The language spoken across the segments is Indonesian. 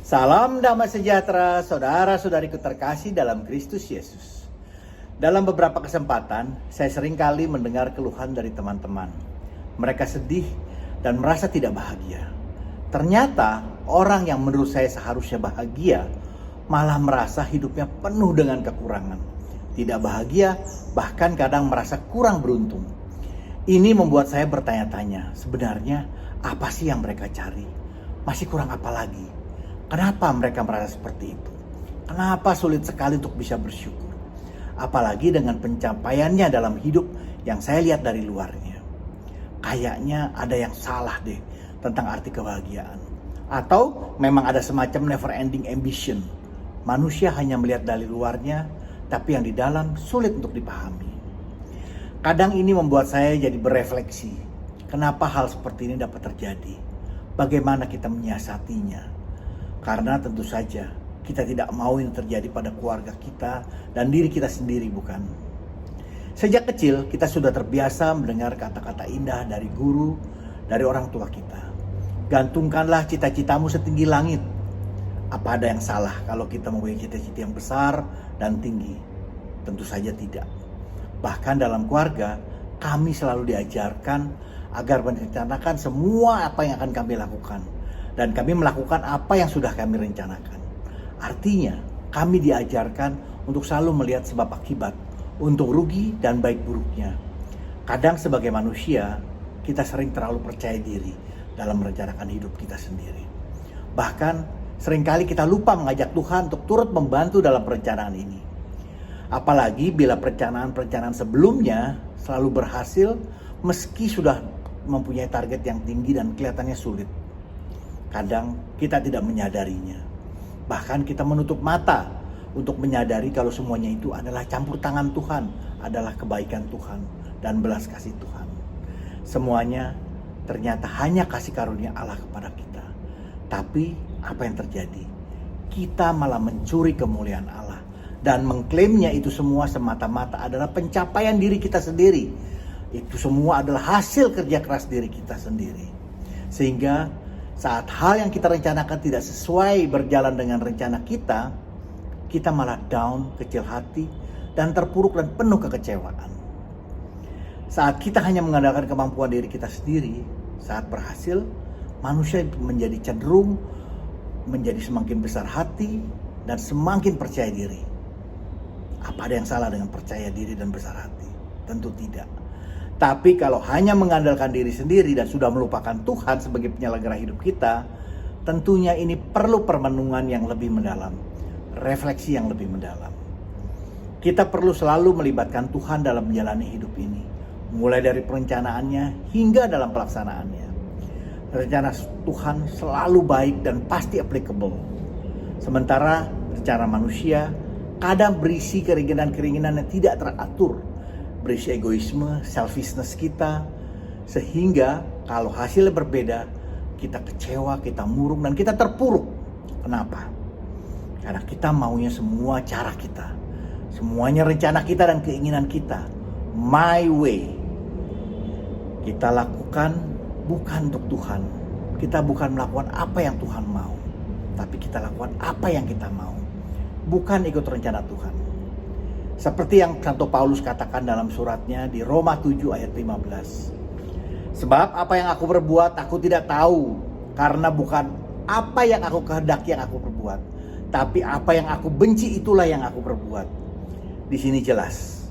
Salam damai sejahtera, saudara-saudariku terkasih dalam Kristus Yesus. Dalam beberapa kesempatan, saya seringkali mendengar keluhan dari teman-teman. Mereka sedih dan merasa tidak bahagia. Ternyata orang yang menurut saya seharusnya bahagia, malah merasa hidupnya penuh dengan kekurangan. Tidak bahagia, bahkan kadang merasa kurang beruntung. Ini membuat saya bertanya-tanya, sebenarnya apa sih yang mereka cari? Masih kurang apa lagi? Kenapa mereka merasa seperti itu? Kenapa sulit sekali untuk bisa bersyukur? Apalagi dengan pencapaiannya dalam hidup yang saya lihat dari luarnya. Kayaknya ada yang salah deh tentang arti kebahagiaan. Atau memang ada semacam never ending ambition. Manusia hanya melihat dari luarnya, tapi yang di dalam sulit untuk dipahami. Kadang ini membuat saya jadi berefleksi. Kenapa hal seperti ini dapat terjadi? Bagaimana kita menyiasatinya? Karena tentu saja kita tidak mau ini terjadi pada keluarga kita dan diri kita sendiri, bukan? Sejak kecil kita sudah terbiasa mendengar kata-kata indah dari guru, dari orang tua kita. Gantungkanlah cita-citamu setinggi langit. Apa ada yang salah kalau kita mempunyai cita-cita yang besar dan tinggi? Tentu saja tidak. Bahkan dalam keluarga kami selalu diajarkan agar merencanakan semua apa yang akan kami lakukan. Dan kami melakukan apa yang sudah kami rencanakan. Artinya, kami diajarkan untuk selalu melihat sebab akibat, untuk rugi dan baik buruknya. Kadang sebagai manusia, kita sering terlalu percaya diri dalam merencanakan hidup kita sendiri. Bahkan, seringkali kita lupa mengajak Tuhan untuk turut membantu dalam perencanaan ini. Apalagi bila perencanaan-perencanaan sebelumnya selalu berhasil, meski sudah mempunyai target yang tinggi dan kelihatannya sulit. Kadang kita tidak menyadarinya. Bahkan kita menutup mata untuk menyadari kalau semuanya itu adalah campur tangan Tuhan, adalah kebaikan Tuhan dan belas kasih Tuhan. Semuanya ternyata hanya kasih karunia Allah kepada kita. Tapi apa yang terjadi? Kita malah mencuri kemuliaan Allah dan mengklaimnya itu semua semata-mata adalah pencapaian diri kita sendiri. Itu semua adalah hasil kerja keras diri kita sendiri. Sehingga saat hal yang kita rencanakan tidak sesuai berjalan dengan rencana kita malah down, kecil hati, dan terpuruk dan penuh kekecewaan. Saat kita hanya mengandalkan kemampuan diri kita sendiri, saat berhasil, manusia menjadi cenderung menjadi semakin besar hati dan semakin percaya diri. Apa ada yang salah dengan percaya diri dan besar hati? Tentu tidak. Tapi kalau hanya mengandalkan diri sendiri dan sudah melupakan Tuhan sebagai penyelenggara hidup kita, tentunya ini perlu permenungan yang lebih mendalam, refleksi yang lebih mendalam. Kita perlu selalu melibatkan Tuhan dalam menjalani hidup ini, mulai dari perencanaannya hingga dalam pelaksanaannya. Rencana Tuhan selalu baik dan pasti applicable. Sementara rencana manusia kadang berisi keinginan-keinginan yang tidak teratur, berisi egoisme, selfishness kita, sehingga kalau hasilnya berbeda, kita kecewa, kita murung, dan kita terpuruk. Kenapa? Karena kita maunya semua cara kita, semuanya rencana kita dan keinginan kita, my way. Kita lakukan bukan untuk Tuhan. Kita bukan melakukan apa yang Tuhan mau, tapi kita lakukan apa yang kita mau, bukan ikut rencana Tuhan. Seperti yang Santo Paulus katakan dalam suratnya di Roma 7 ayat 15. Sebab apa yang aku berbuat aku tidak tahu, karena bukan apa yang aku kehendaki yang aku perbuat, tapi apa yang aku benci itulah yang aku perbuat. Di sini jelas,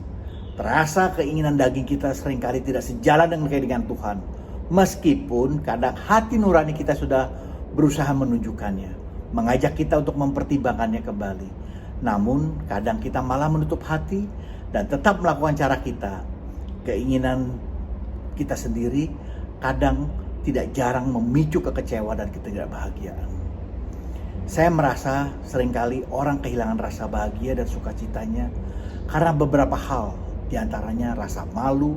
terasa keinginan daging kita seringkali tidak sejalan dengan Tuhan. Meskipun kadang hati nurani kita sudah berusaha menunjukkannya, mengajak kita untuk mempertimbangkannya kembali. Namun kadang kita malah menutup hati dan tetap melakukan cara kita. Keinginan kita sendiri kadang tidak jarang memicu kekecewaan dan ketidakbahagiaan. Saya merasa seringkali orang kehilangan rasa bahagia dan sukacitanya karena beberapa hal, diantaranya rasa malu,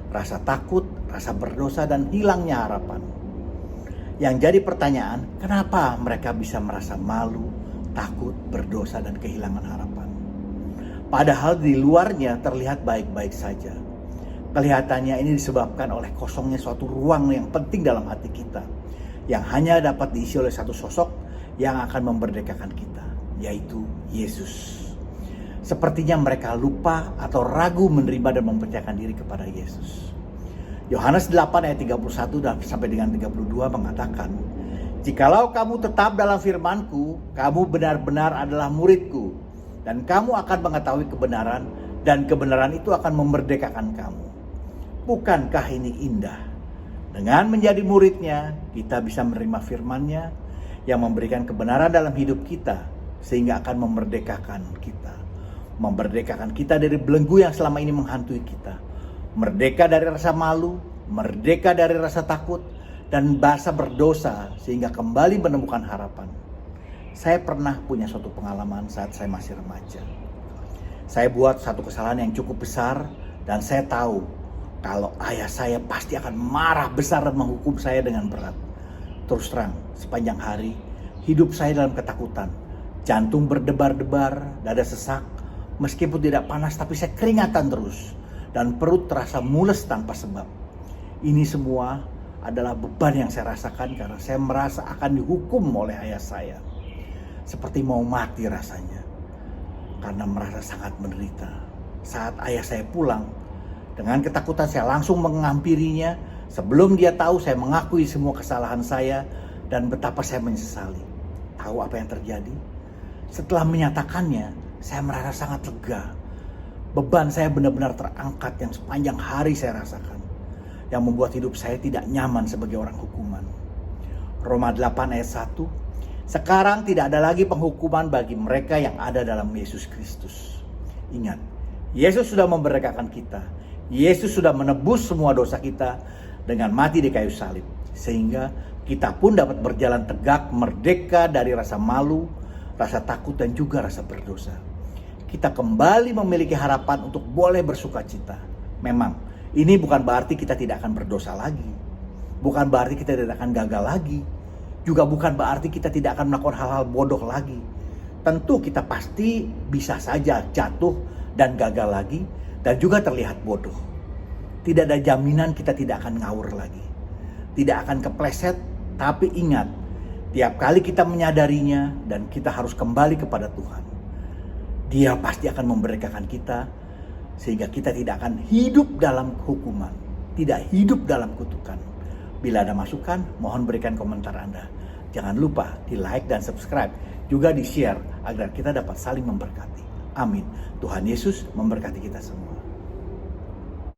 rasa takut, rasa berdosa, dan hilangnya harapan. Yang jadi pertanyaan, kenapa mereka bisa merasa malu, takut, berdosa, dan kehilangan harapan? Padahal di luarnya terlihat baik-baik saja. Kelihatannya ini disebabkan oleh kosongnya suatu ruang yang penting dalam hati kita, yang hanya dapat diisi oleh satu sosok yang akan memerdekakan kita, yaitu Yesus. Sepertinya mereka lupa atau ragu menerima dan mempercayakan diri kepada Yesus. Yohanes 8 ayat 31 dan sampai dengan 32 mengatakan, "Jikalau kamu tetap dalam firman-Ku, kamu benar-benar adalah murid-Ku, dan kamu akan mengetahui kebenaran, dan kebenaran itu akan memerdekakan kamu." Bukankah ini indah? Dengan menjadi murid-Nya, kita bisa menerima firman-Nya yang memberikan kebenaran dalam hidup kita, sehingga akan memerdekakan kita. Memerdekakan kita dari belenggu yang selama ini menghantui kita. Merdeka dari rasa malu, merdeka dari rasa takut, dan rasa berdosa, sehingga kembali menemukan harapan. Saya pernah punya suatu pengalaman saat saya masih remaja. Saya buat satu kesalahan yang cukup besar, dan saya tahu kalau ayah saya pasti akan marah besar dan menghukum saya dengan berat. Terus terang, sepanjang hari, hidup saya dalam ketakutan. Jantung berdebar-debar, dada sesak. Meskipun tidak panas, tapi saya keringatan terus. Dan perut terasa mules tanpa sebab. Ini semua adalah beban yang saya rasakan karena saya merasa akan dihukum oleh ayah saya. Seperti mau mati rasanya. Karena merasa sangat menderita. Saat ayah saya pulang, dengan ketakutan saya langsung menghampirinya. Sebelum dia tahu, saya mengakui semua kesalahan saya dan betapa saya menyesali. Tahu apa yang terjadi? Setelah menyatakannya, saya merasa sangat lega. Beban saya benar-benar terangkat yang sepanjang hari saya rasakan. Yang membuat hidup saya tidak nyaman sebagai orang hukuman. Roma 8 ayat 1. Sekarang tidak ada lagi penghukuman bagi mereka yang ada dalam Yesus Kristus. Ingat, Yesus sudah memerdekakan kita. Yesus sudah menebus semua dosa kita dengan mati di kayu salib. Sehingga kita pun dapat berjalan tegak, merdeka dari rasa malu, rasa takut, dan juga rasa berdosa. Kita kembali memiliki harapan untuk boleh bersuka cita. Memang, ini bukan berarti kita tidak akan berdosa lagi. Bukan berarti kita tidak akan gagal lagi. Juga bukan berarti kita tidak akan melakukan hal-hal bodoh lagi. Tentu kita pasti bisa saja jatuh dan gagal lagi, dan juga terlihat bodoh. Tidak ada jaminan kita tidak akan ngawur lagi. Tidak akan kepleset, tapi ingat, tiap kali kita menyadarinya dan kita harus kembali kepada Tuhan. Dia pasti akan memerdekakan kita sehingga kita tidak akan hidup dalam hukuman, tidak hidup dalam kutukan. Bila ada masukan, mohon berikan komentar Anda. Jangan lupa di like dan subscribe, juga di share agar kita dapat saling memberkati. Amin. Tuhan Yesus memberkati kita semua.